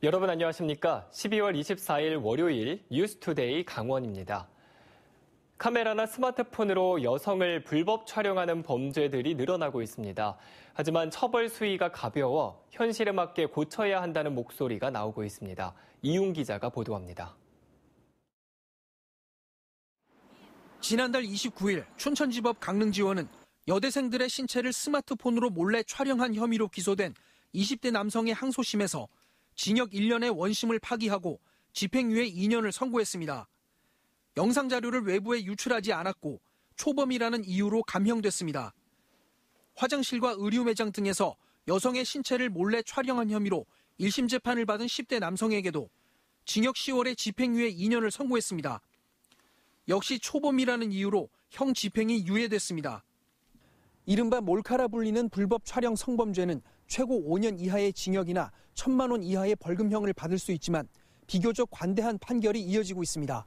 여러분 안녕하십니까? 12월 24일 월요일 뉴스투데이 강원입니다. 카메라나 스마트폰으로 여성을 불법 촬영하는 범죄들이 늘어나고 있습니다. 하지만 처벌 수위가 가벼워 현실에 맞게 고쳐야 한다는 목소리가 나오고 있습니다. 이용 기자가 보도합니다. 지난달 29일 춘천지법 강릉지원은 여대생들의 신체를 스마트폰으로 몰래 촬영한 혐의로 기소된 20대 남성의 항소심에서 징역 1년의 원심을 파기하고 집행유예 2년을 선고했습니다. 영상 자료를 외부에 유출하지 않았고 초범이라는 이유로 감형됐습니다. 화장실과 의류 매장 등에서 여성의 신체를 몰래 촬영한 혐의로 1심 재판을 받은 10대 남성에게도 징역 10월에 집행유예 2년을 선고했습니다. 역시 초범이라는 이유로 형 집행이 유예됐습니다. 이른바 몰카라 불리는 불법 촬영 성범죄는 최고 5년 이하의 징역이나 1,000만 원 이하의 벌금형을 받을 수 있지만 비교적 관대한 판결이 이어지고 있습니다.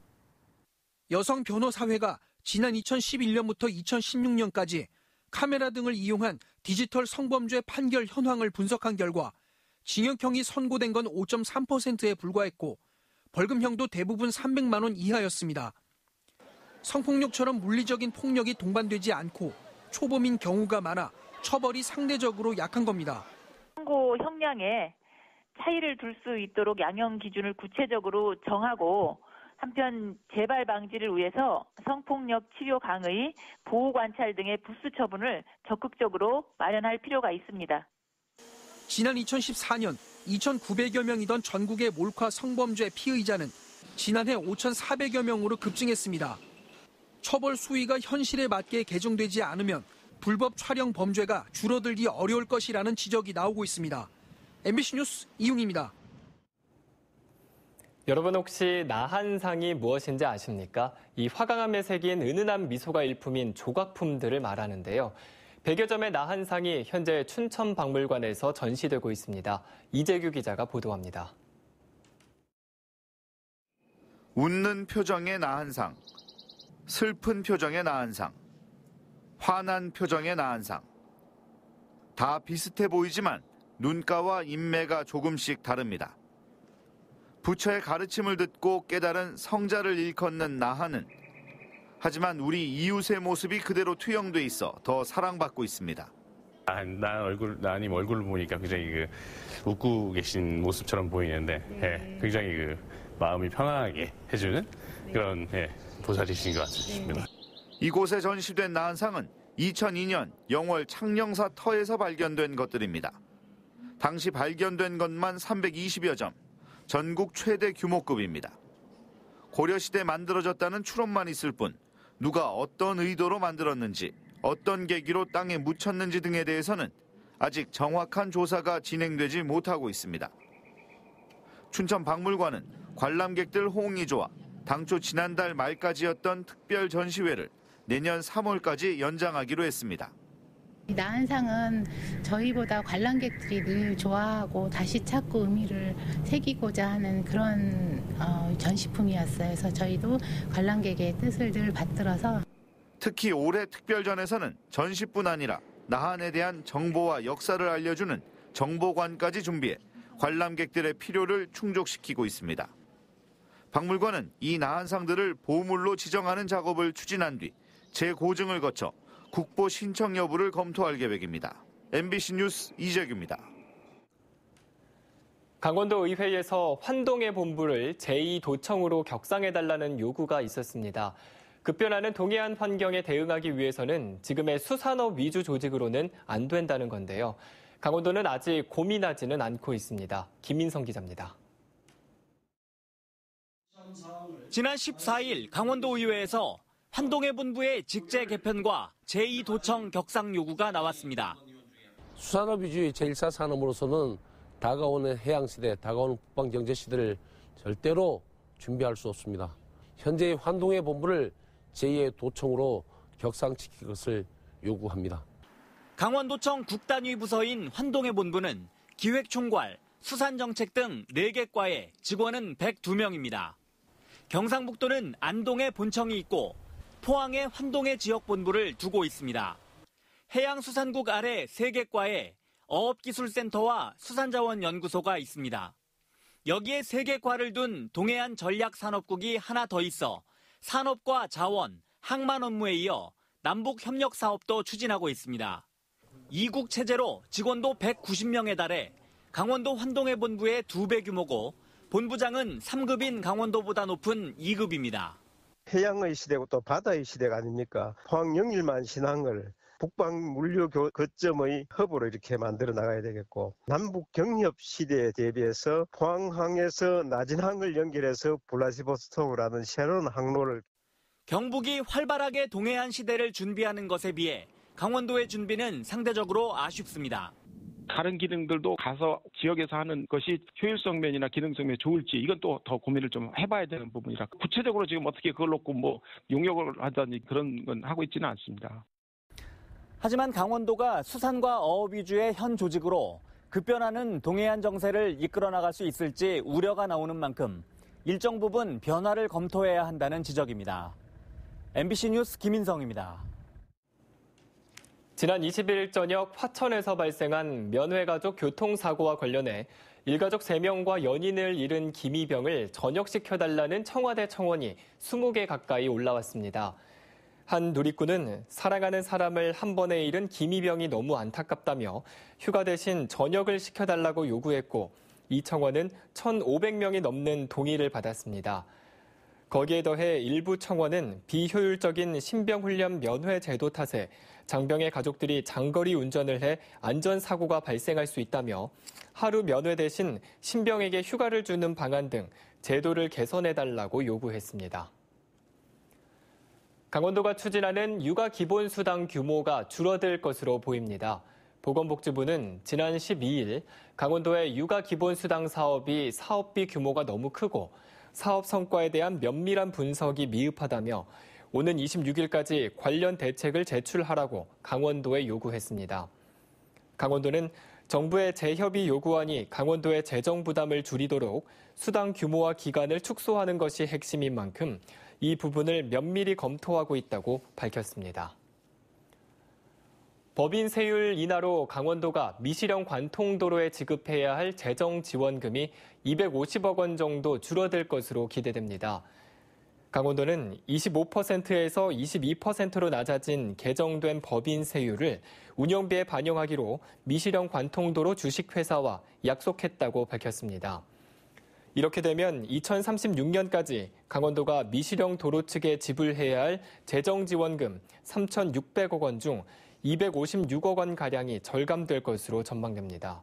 여성 변호사회가 지난 2011년부터 2016년까지 카메라 등을 이용한 디지털 성범죄 판결 현황을 분석한 결과 징역형이 선고된 건 5.3%에 불과했고 벌금형도 대부분 300만 원 이하였습니다. 성폭력처럼 물리적인 폭력이 동반되지 않고 초범인 경우가 많아 처벌이 상대적으로 약한 겁니다. 선고 형량에 차이를 둘 수 있도록 양형 기준을 구체적으로 정하고 한편 재발 방지를 위해서 성폭력 치료 강의, 보호 관찰 등의 부수 처분을 적극적으로 마련할 필요가 있습니다. 지난 2014년 2,900여 명이던 전국의 몰카 성범죄 피의자는 지난해 5,400여 명으로 급증했습니다. 처벌 수위가 현실에 맞게 개정되지 않으면 불법 촬영 범죄가 줄어들기 어려울 것이라는 지적이 나오고 있습니다. MBC 뉴스 이용입니다. 여러분 혹시 나한상이 무엇인지 아십니까? 이 화강암에 새긴 은은한 미소가 일품인 조각품들을 말하는데요. 100여 점의 나한상이 현재 춘천박물관에서 전시되고 있습니다. 이재규 기자가 보도합니다. 웃는 표정의 나한상, 슬픈 표정의 나한상, 화난 표정의 나한상. 다 비슷해 보이지만 눈가와 인매가 조금씩 다릅니다. 부처의 가르침을 듣고 깨달은 성자를 일컫는 나한은 하지만 우리 이웃의 모습이 그대로 투영돼 있어 더 사랑받고 있습니다. 나님 얼굴을 보니까 굉장히 웃고 계신 모습처럼 보이는데 굉장히 마음이 편안하게 해주는 그런 보살이신 것 같습니다. 이곳에 전시된 나한상은 2002년 영월 창녕사 터에서 발견된 것들입니다. 당시 발견된 것만 320여 점, 전국 최대 규모급입니다. 고려시대 만들어졌다는 추론만 있을 뿐 누가 어떤 의도로 만들었는지, 어떤 계기로 땅에 묻혔는지 등에 대해서는 아직 정확한 조사가 진행되지 못하고 있습니다. 춘천박물관은 관람객들 호응이 좋아 당초 지난달 말까지였던 특별 전시회를 내년 3월까지 연장하기로 했습니다. 나한상은 저희보다 관람객들이 늘 좋아하고 다시 찾고 의미를 새기고자 하는 그런 전시품이었어요. 그래서 저희도 관람객의 뜻을 늘 받들어서 특히 올해 특별전에서는 전시뿐 아니라 나한에 대한 정보와 역사를 알려주는 정보관까지 준비해 관람객들의 필요를 충족시키고 있습니다. 박물관은 이 나한상들을 보물로 지정하는 작업을 추진한 뒤 재고증을 거쳐 국보 신청 여부를 검토할 계획입니다. MBC 뉴스 이재규입니다. 강원도 의회에서 환동의 본부를 제2도청으로 격상해달라는 요구가 있었습니다. 급변하는 동해안 환경에 대응하기 위해서는 지금의 수산업 위주 조직으로는 안 된다는 건데요. 강원도는 아직 고민하지는 않고 있습니다. 김민성 기자입니다. 지난 14일 강원도 의회에서 환동해 본부의 직제 개편과 제2도청 격상 요구가 나왔습니다. 수산업 위주의 제1사 산업으로서는 다가오는 해양시대, 다가오는 국방경제시대를 절대로 준비할 수 없습니다. 현재의 환동해 본부를 제2도청으로 격상시킬 것을 요구합니다. 강원도청 국단위 부서인 환동해 본부는 기획총괄, 수산정책 등 4개 과에 직원은 102명입니다. 경상북도는 안동에 본청이 있고 포항에 환동해 지역본부를 두고 있습니다. 해양수산국 아래 3개 과에 어업기술센터와 수산자원연구소가 있습니다. 여기에 3개 과를 둔 동해안 전략산업국이 하나 더 있어 산업과 자원, 항만 업무에 이어 남북 협력 사업도 추진하고 있습니다. 2국 체제로 직원도 190명에 달해 강원도 환동해 본부의 2배 규모고 본부장은 3급인 강원도보다 높은 2급입니다. 해양의 시대고 또 바다의 시대가 아닙니까? 포항 영일만 신항을 북방 물류 거점의 허브로 이렇게 만들어 나가야 되겠고, 남북 경협 시대에 대비해서 포항항에서 나진항을 연결해서 블라디보스토크라는 새로운 항로를. 경북이 활발하게 동해안 시대를 준비하는 것에 비해 강원도의 준비는 상대적으로 아쉽습니다. 다른 기능들도 가서 지역에서 하는 것이 효율성 면이나 기능성 면이 좋을지 이건 또 더 고민을 좀 해봐야 되는 부분이라 구체적으로 지금 어떻게 그걸 놓고 용역을 하다니 그런 건 하고 있지는 않습니다. 하지만 강원도가 수산과 어업 위주의 현 조직으로 급변하는 동해안 정세를 이끌어 나갈 수 있을지 우려가 나오는 만큼 일정 부분 변화를 검토해야 한다는 지적입니다. MBC 뉴스 김인성입니다. 지난 21일 저녁 화천에서 발생한 면회가족 교통사고와 관련해 일가족 3명과 연인을 잃은 김희병을 전역시켜달라는 청와대 청원이 20개 가까이 올라왔습니다. 한 누리꾼은 사랑하는 사람을 한 번에 잃은 김희병이 너무 안타깝다며 휴가 대신 전역을 시켜달라고 요구했고, 이 청원은 1,500명이 넘는 동의를 받았습니다. 거기에 더해 일부 청원은 비효율적인 신병훈련 면회 제도 탓에 장병의 가족들이 장거리 운전을 해 안전사고가 발생할 수 있다며 하루 면회 대신 신병에게 휴가를 주는 방안 등 제도를 개선해달라고 요구했습니다. 강원도가 추진하는 육아 기본수당 규모가 줄어들 것으로 보입니다. 보건복지부는 지난 12일 강원도의 육아 기본수당 사업이 사업비 규모가 너무 크고 사업 성과에 대한 면밀한 분석이 미흡하다며 오는 26일까지 관련 대책을 제출하라고 강원도에 요구했습니다. 강원도는 정부의 재협의 요구안이 강원도의 재정 부담을 줄이도록 수당 규모와 기간을 축소하는 것이 핵심인 만큼 이 부분을 면밀히 검토하고 있다고 밝혔습니다. 법인 세율 인하로 강원도가 미시령 관통도로에 지급해야 할 재정 지원금이 250억 원 정도 줄어들 것으로 기대됩니다. 강원도는 25%에서 22%로 낮아진 개정된 법인 세율을 운영비에 반영하기로 미시령 관통도로 주식회사와 약속했다고 밝혔습니다. 이렇게 되면 2036년까지 강원도가 미시령 도로 측에 지불해야 할 재정지원금 3,600억 원 중 256억 원가량이 절감될 것으로 전망됩니다.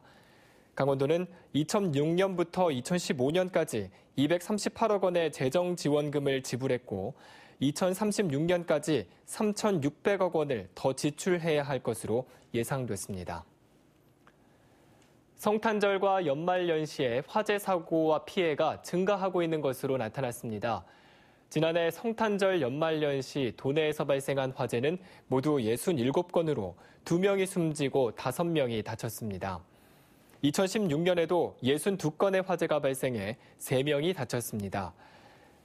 강원도는 2006년부터 2015년까지 238억 원의 재정지원금을 지불했고 2036년까지 3,600억 원을 더 지출해야 할 것으로 예상됐습니다. 성탄절과 연말연시에 화재 사고와 피해가 증가하고 있는 것으로 나타났습니다. 지난해 성탄절 연말연시 도내에서 발생한 화재는 모두 67건으로 2명이 숨지고 5명이 다쳤습니다. 2016년에도 62건의 화재가 발생해 3명이 다쳤습니다.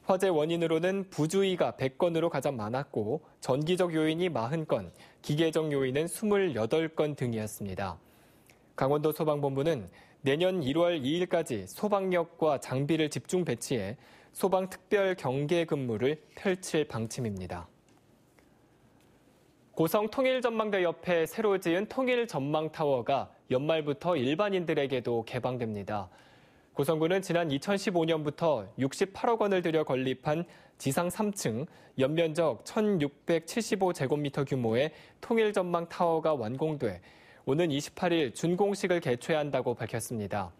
화재 원인으로는 부주의가 100건으로 가장 많았고 전기적 요인이 40건, 기계적 요인은 28건 등이었습니다. 강원도 소방본부는 내년 1월 2일까지 소방력과 장비를 집중 배치해 소방특별 경계 근무를 펼칠 방침입니다. 고성 통일전망대 옆에 새로 지은 통일전망타워가 연말부터 일반인들에게도 개방됩니다. 고성군은 지난 2015년부터 68억 원을 들여 건립한 지상 3층, 연면적 1,675제곱미터 규모의 통일전망타워가 완공돼 오는 28일 준공식을 개최한다고 밝혔습니다.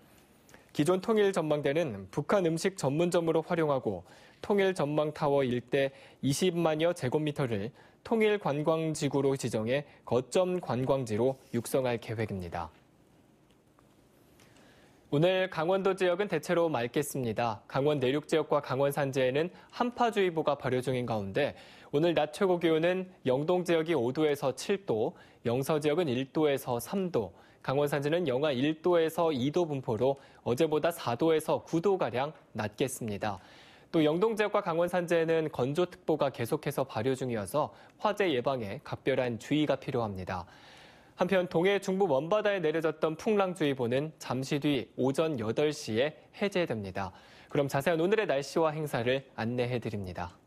기존 통일전망대는 북한 음식 전문점으로 활용하고 통일전망타워 일대 20만여 제곱미터를 통일관광지구로 지정해 거점 관광지로 육성할 계획입니다. 오늘 강원도 지역은 대체로 맑겠습니다. 강원 내륙 지역과 강원 산지에는 한파주의보가 발효 중인 가운데 오늘 낮 최고 기온은 영동 지역이 5도에서 7도, 영서 지역은 1도에서 3도, 강원 산지는 영하 1도에서 2도 분포로 어제보다 4도에서 9도가량 낮겠습니다. 또 영동 지역과 강원 산지에는 건조특보가 계속해서 발효 중이어서 화재 예방에 각별한 주의가 필요합니다. 한편 동해 중부 먼바다에 내려졌던 풍랑주의보는 잠시 뒤 오전 8시에 해제됩니다. 그럼 자세한 오늘의 날씨와 행사를 안내해드립니다.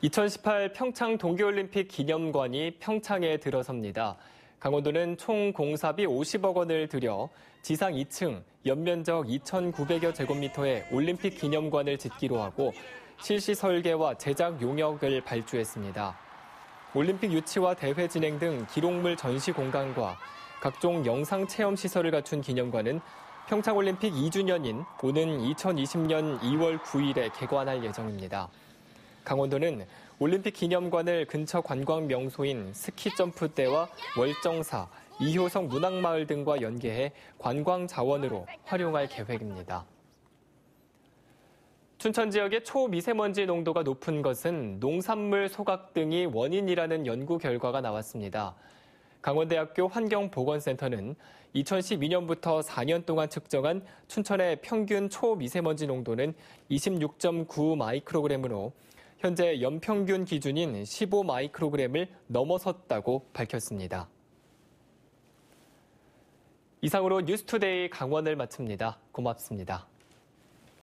(2018) 평창 동계올림픽 기념관이 평창에 들어섭니다. 강원도는 총 공사비 50억 원을 들여 지상 2층, 연면적 2,900여 제곱미터의 올림픽 기념관을 짓기로 하고 실시 설계와 제작 용역을 발주했습니다. 올림픽 유치와 대회 진행 등 기록물 전시 공간과 각종 영상 체험 시설을 갖춘 기념관은 평창올림픽 2주년인 오는 2020년 2월 9일에 개관할 예정입니다. 강원도는 올림픽 기념관을 근처 관광 명소인 스키점프대와 월정사, 이효성 문학마을 등과 연계해 관광 자원으로 활용할 계획입니다. 춘천 지역의 초미세먼지 농도가 높은 것은 농산물 소각 등이 원인이라는 연구 결과가 나왔습니다. 강원대학교 환경보건센터는 2012년부터 4년 동안 측정한 춘천의 평균 초미세먼지 농도는 26.9 마이크로그램으로 현재 연평균 기준인 15 마이크로그램을 넘어섰다고 밝혔습니다. 이상으로 뉴스투데이 강원을 마칩니다. 고맙습니다.